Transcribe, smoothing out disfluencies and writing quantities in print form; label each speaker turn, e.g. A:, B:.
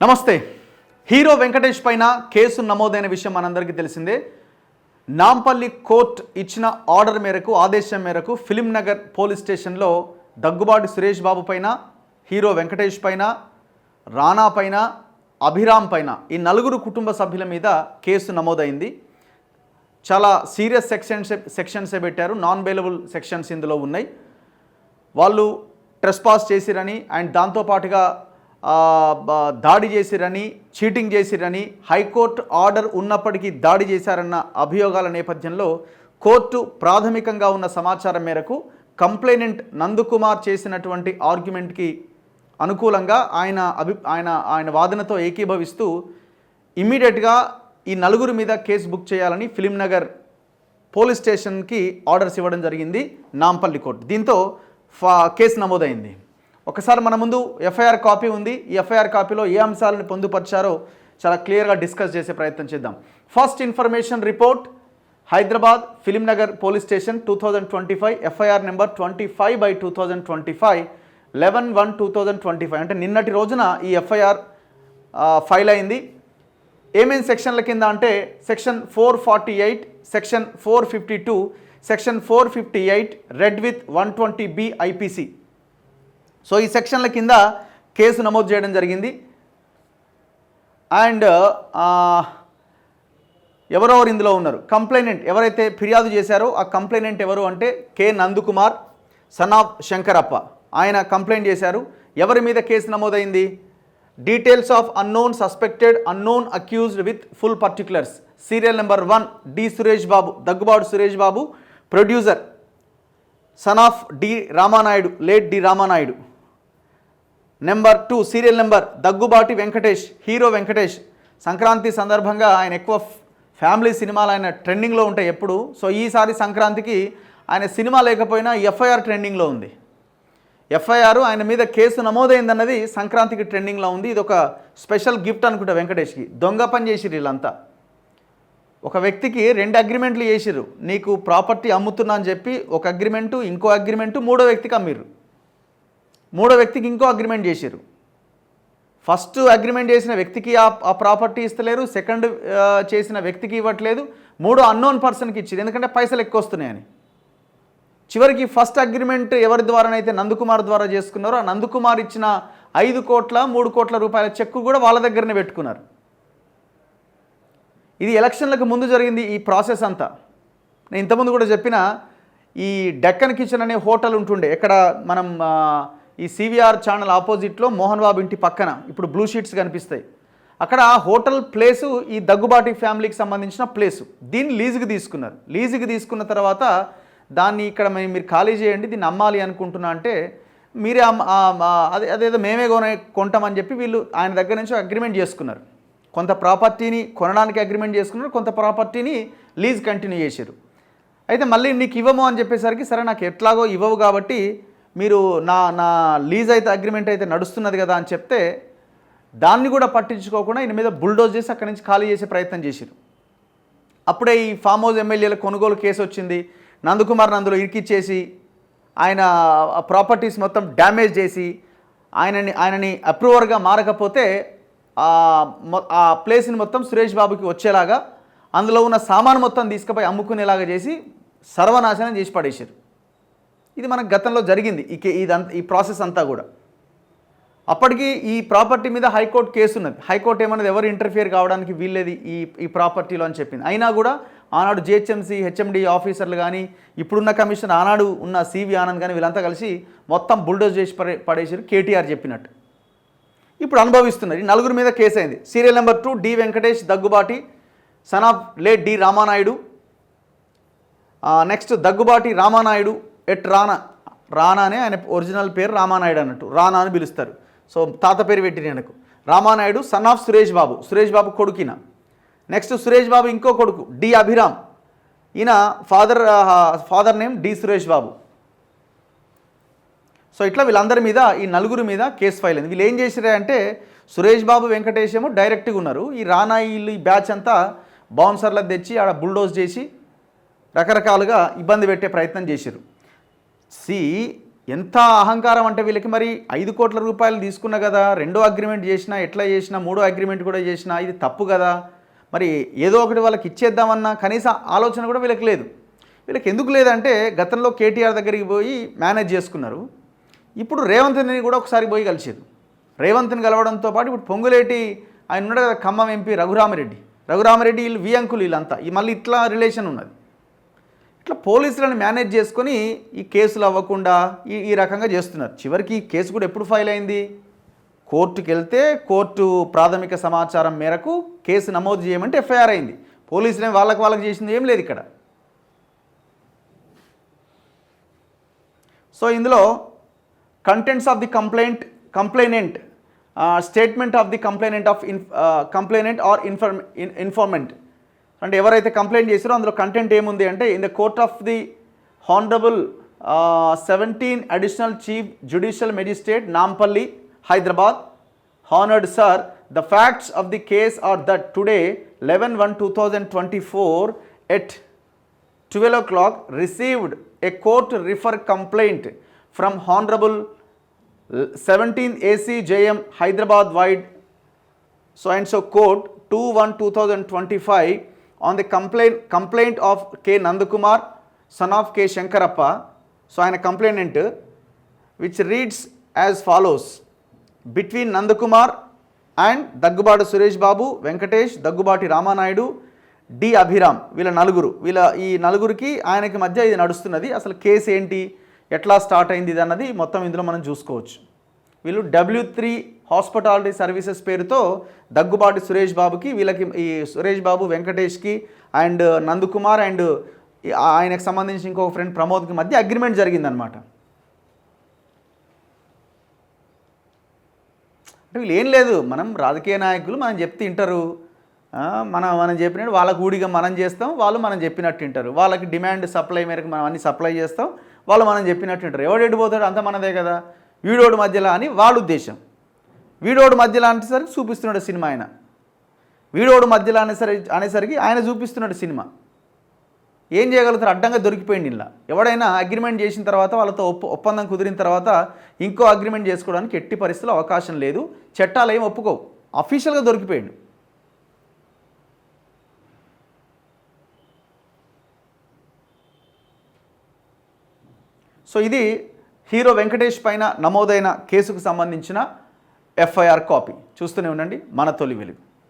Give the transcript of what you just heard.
A: నమస్తే. హీరో వెంకటేష్ పైన కేసు నమోదైన విషయం మనందరికీ తెలిసిందే. నాంపల్లి కోర్టు ఇచ్చిన ఆర్డర్ మేరకు, ఆదేశం మేరకు ఫిలిం నగర్ పోలీస్ స్టేషన్లో దగ్గుబాటి సురేష్ బాబు పైన, హీరో వెంకటేష్ పైన, రానా పైన, అభిరామ్ పైన ఈ నలుగురు కుటుంబ సభ్యుల మీద కేసు నమోదైంది. చాలా సీరియస్ సెక్షన్సే పెట్టారు. నాన్ బెయిలబుల్ సెక్షన్స్ ఇందులో ఉన్నాయి. వాళ్ళు ట్రెస్పాస్ చేసిరని అండ్ దాంతోపాటుగా దాడి చేసిరని, చీటింగ్ చేసిరని, హైకోర్టు ఆర్డర్ ఉన్నప్పటికీ దాడి చేశారన్న అభియోగాల నేపథ్యంలో కోర్టు ప్రాథమికంగా ఉన్న సమాచారం మేరకు కంప్లైనెంట్ నందకుమార్ చేసినటువంటి ఆర్గ్యుమెంట్కి అనుకూలంగా ఆయన వాదనతో ఏకీభవిస్తూ ఇమ్మీడియట్గా ఈ నలుగురు మీద కేసు బుక్ చేయాలని ఫిలిం నగర్ పోలీస్ స్టేషన్కి ఆర్డర్స్ ఇవ్వడం జరిగింది నాంపల్లి కోర్టు. దీంతో కేసు నమోదైంది. ఒకసారి మన ముందు ఎఫ్ఐఆర్ కాపీ ఉంది. ఈ ఎఫ్ఐఆర్ కాపీలో ఏ అంశాలను పొందుపరిచారో చాలా క్లియర్గా డిస్కస్ చేసే ప్రయత్నం చేద్దాం. First information report, Hyderabad film Nagar police station 2025, FIR number 25/2025, 11/1/2025. అంటే నిన్నటి రోజున ఈ ఎఫ్ఐఆర్ ఫైల్ అయింది. ఏమేం సెక్షన్ల కింద అంటే section 448, section 452, section 458 red with 120B IPC. So ఈ సెక్షన్ల కింద కేసు నమోదు చేయడం జరిగింది. అండ్ ఎవరెవరు ఇందులో ఉన్నారు? కంప్లైనెంట్ ఎవరైతే ఫిర్యాదు చేశారో ఆ కంప్లైనెంట్ ఎవరు అంటే K Nandakumar, son of Shankarappa. ఆయన కంప్లైంట్ చేశారు. ఎవరి మీద కేసు నమోదైంది? Details of unknown suspected, unknown accused with full particulars. Serial number 1 D Suresh Babu, Daggubati Suresh Babu, producer, son of D Ramanaidu, late D Ramanaidu. Number 2 serial number Daggubati Venkatesh, hero Venkatesh. Sankranti సందర్భంగా ఆయన ఎక్కువ ఫ్యామిలీ సినిమాలు ఆయన ట్రెండింగ్లో ఉంటాయి ఎప్పుడు. సో ఈసారి సంక్రాంతికి ఆయన సినిమా లేకపోయినా ఎఫ్ఐఆర్ ట్రెండింగ్లో ఉంది. ఎఫ్ఐఆర్ ఆయన మీద కేసు నమోదైందన్నది సంక్రాంతికి ట్రెండింగ్లో ఉంది. ఇది ఒక స్పెషల్ గిఫ్ట్ అనుకుంటా వెంకటేష్కి. దొంగ పని చేసిరు వీళ్ళంతా. ఒక వ్యక్తికి 2 అగ్రిమెంట్లు చేసిర్రు. నీకు ప్రాపర్టీ అమ్ముతున్నా అని చెప్పి ఒక అగ్రిమెంటు, ఇంకో అగ్రిమెంటు, మూడో వ్యక్తికి అమ్మిర్రు. మూడో వ్యక్తికి ఇంకో అగ్రిమెంట్ చేసిర్రు. ఫస్ట్ అగ్రిమెంట్ చేసిన వ్యక్తికి ఆ ప్రాపర్టీ ఇస్తలేరు, సెకండ్ చేసిన వ్యక్తికి ఇవ్వట్లేదు, మూడో అన్నోన్ పర్సన్కి ఇచ్చింది, ఎందుకంటే పైసలు ఎక్కువ వస్తున్నాయని. చివరికి ఫస్ట్ అగ్రిమెంట్ ఎవరి ద్వారానైతే నందకుమార్ ద్వారా చేసుకున్నారో ఆ నందకుమార్ ఇచ్చిన 5 కోట్ల 3 కోట్ల రూపాయల చెక్కు కూడా వాళ్ళ దగ్గరనే పెట్టుకున్నారు. ఇది ఎలక్షన్లకు ముందు జరిగింది ఈ ప్రాసెస్ అంతా. నేను ఇంతకుముందు కూడా చెప్పిన ఈ డెక్కన్ కిచెన్ అనే హోటల్ ఉంటుండే, ఎక్కడ మనం ఈ సివిఆర్ ఛానల్ ఆపోజిట్లో మోహన్ బాబు ఇంటి పక్కన ఇప్పుడు బ్లూ షీట్స్ కనిపిస్తాయి. అక్కడ హోటల్ ప్లేసు ఈ దగ్గుబాటి ఫ్యామిలీకి సంబంధించిన ప్లేసు. దీన్ని లీజుకి తీసుకున్నారు. లీజుకి తీసుకున్న తర్వాత దాన్ని ఇక్కడ మీరు ఖాళీ చేయండి, దీన్ని అమ్మాలి అనుకుంటున్నా అంటే మీరే అదేదో మేమే కొంటామని చెప్పి వీళ్ళు ఆయన దగ్గర నుంచి అగ్రిమెంట్ చేసుకున్నారు. కొంత ప్రాపర్టీని కొనడానికి అగ్రిమెంట్ చేసుకున్నారు, కొంత ప్రాపర్టీని లీజ్ కంటిన్యూ చేశారు. అయితే మళ్ళీ నీకు ఇవ్వము అని చెప్పేసరికి సరే నాకు ఎట్లాగో ఇవ్వవు కాబట్టి మీరు నా లీజ్ అయితే అగ్రిమెంట్ అయితే నడుస్తున్నది కదా అని చెప్తే దాన్ని కూడా పట్టించుకోకుండా ఈయన మీద బుల్డోజ్ చేసి అక్కడి నుంచి ఖాళీ చేసే ప్రయత్నం చేశారు. అప్పుడే ఈ ఫామ్ హౌస్ ఎమ్మెల్యేల కొనుగోలు కేసు వచ్చింది. నందకుమార్ని అందులో ఇరికిచ్చేసి ఆయన ప్రాపర్టీస్ మొత్తం డ్యామేజ్ చేసి ఆయనని అప్రూవర్గా మారకపోతే ఆ ప్లేస్ని మొత్తం సురేష్ బాబుకి వచ్చేలాగా అందులో ఉన్న సామాను మొత్తం తీసుకుపోయి అమ్ముకునేలాగా చేసి సర్వనాశనం చేసి పడేశారు. ఇది మనకు గతంలో జరిగింది ఈ ప్రాసెస్ అంతా కూడా. అప్పటికి ఈ ప్రాపర్టీ మీద హైకోర్టు కేసు ఉన్నది. హైకోర్టు ఏమన్నది ఎవరు ఇంటర్ఫియర్ కావడానికి వీల్లేదు ఈ ప్రాపర్టీలో అని చెప్పింది. అయినా కూడా ఆనాడు జిహెచ్ఎంసీ హెచ్ఎండి ఆఫీసర్లు కానీ ఇప్పుడున్న కమిషన్ ఆనాడు ఉన్న సివి ఆనంద్ కానీ వీళ్ళంతా కలిసి మొత్తం బుల్డోజ్ చేసి పడేసారు కేటీఆర్ చెప్పినట్టు. ఇప్పుడు అనుభవిస్తున్నారు. ఈ నలుగురు మీద కేసు అయింది. Serial number 2 D Venkatesh, Daggubati, son of late D Ramanaidu. Next Daggubati Ramanaidu ఎట్ రానానే ఆయన ఒరిజినల్ పేరు రామానాయుడు అన్నట్టు, రానా అని పిలుస్తారు. సో తాత పేరు పెట్టిన ఆయనకు రామానాయుడు, సన్ ఆఫ్ సురేష్ బాబు, సురేష్ బాబు కొడుకిన. నెక్స్ట్ సురేష్ బాబు ఇంకో కొడుకు డి అభిరామ్, ఈయన father name D Suresh Babu. So ఇట్లా వీళ్ళందరి మీద ఈ నలుగురు మీద కేసు ఫైల్ అయింది. వీళ్ళు ఏం చేసిరే అంటే సురేష్ బాబు వెంకటేష్ ఏమో డైరెక్ట్గా ఉన్నారు. ఈ రానా వీళ్ళు ఈ బ్యాచ్ అంతా బౌన్సర్లకు తెచ్చి ఆడ బుల్డోజ్ చేసి రకరకాలుగా ఇబ్బంది పెట్టే ప్రయత్నం చేశారు. ఎంత అహంకారం అంటే వీళ్ళకి. మరి 5 కోట్ల రూపాయలు తీసుకున్నా కదా, 2వ అగ్రిమెంట్ చేసినా, ఎట్లా చేసినా, 3వ అగ్రిమెంట్ కూడా చేసినా, ఇది తప్పు కదా. మరి ఏదో ఒకటి వాళ్ళకి ఇచ్చేద్దామన్నా కనీస ఆలోచన కూడా వీళ్ళకి లేదు. వీళ్ళకి ఎందుకు లేదంటే గతంలో కేటీఆర్ దగ్గరికి పోయి మేనేజ్ చేసుకున్నారు. ఇప్పుడు రేవంత్ని కూడా ఒకసారి పోయి కలిసేది. రేవంత్ని కలవడంతో పాటు ఇప్పుడు పొంగులేటి ఆయన ఉన్నాడు కదా, ఖమ్మం ఎంపీ రఘురామరెడ్డి వీళ్ళు వియంకులు, వీళ్ళంతా మళ్ళీ ఇట్లా రిలేషన్ ఉన్నది. ఇట్లా పోలీసులను మేనేజ్ చేసుకొని ఈ కేసులు అవ్వకుండా ఈ రకంగా చేస్తున్నారు. చివరికి ఈ కేసు కూడా ఎప్పుడు ఫైల్ అయింది? కోర్టుకి వెళ్తే కోర్టు ప్రాథమిక సమాచారం మేరకు కేసు నమోదు చేయమంటే ఎఫ్ఐఆర్ అయింది. పోలీసులే వాళ్ళకి చేసింది ఏం లేదు ఇక్కడ. సో ఇందులో contents of the complainant statement of the complainant or informant అంటే ఎవరైతే కంప్లైంట్ చేశారో అందులో కంటెంట్ ఏముంది అంటే, in the court of the honourable 17 additional chief judicial magistrate Nampally Hyderabad, honoured sir, the facts of the case are that today 11/1/2024 at 12 o'clock received a court refer complaint from Honorable 17th AC JM Hyderabad wide so and so court 2/1/2025 on the complaint of K. Nandakumar, son of K. Shankarappa. So ఆయన complainant, which reads as follows: between Nandakumar and Daggubati Suresh Babu, Venkatesh, Daggubati Ramanayudu, D Abhiram, ఈ నలుగురికి ఆయనకి మధ్య ఇది నడుస్తున్నది. అసలు case ఏంటి, ఎట్లా స్టార్ట్ అయింది ఇది అన్నది మొత్తం ఇందులో మనం చూసుకోవచ్చు. వీళ్ళు W3 హాస్పిటాలిటీ సర్వీసెస్ పేరుతో దగ్గుబాటి సురేష్ బాబుకి, వీళ్ళకి ఈ సురేష్ బాబు, వెంకటేష్కి అండ్ నందకుమార్ అండ్ ఆయనకు సంబంధించి ఇంకొక ఫ్రెండ్ ప్రమోద్కి మధ్య అగ్రిమెంట్ జరిగిందనమాట. అంటే వీళ్ళు ఏం లేదు, మనం రాజకీయ నాయకులు మనం చెప్తే వింటారు, మనం చెప్పినట్టు వాళ్ళకు ఊడిగా మనం చేస్తాం, వాళ్ళు మనం చెప్పినట్టు వింటారు. వాళ్ళకి డిమాండ్ సప్లై మేరకు మనం అన్ని సప్లై చేస్తాం, వాళ్ళు మనం చెప్పినట్టు వింటారు. ఎవడెటు పోతాడు అంత మనదే కదా, వీడోడు మధ్యలో అని వాళ్ళ ఉద్దేశం. వీడోడు మధ్యలో అనేసరికి చూపిస్తున్నాడు సినిమా ఆయన, వీడోడు మధ్యలో అనేసరికి ఆయన చూపిస్తున్నాడు సినిమా. ఏం చేయగలుగుతారు? అడ్డంగా దొరికిపోయింది. ఇలా ఎవడైనా అగ్రిమెంట్ చేసిన తర్వాత వాళ్ళతో ఒప్పందం కుదిరిన తర్వాత ఇంకో అగ్రిమెంట్ చేసుకోవడానికి ఎట్టి పరిస్థితుల్లో అవకాశం లేదు. చట్టాలు ఏం ఒప్పుకోవు, అఫీషియల్గా దొరికిపోయింది. సో ఇది హీరో వెంకటేష్ పైన నమోదైన కేసుకు సంబంధించిన ఎఫ్ఐఆర్ కాపీ. చూస్తూనే ఉండండి మన తొలి వెలుగు.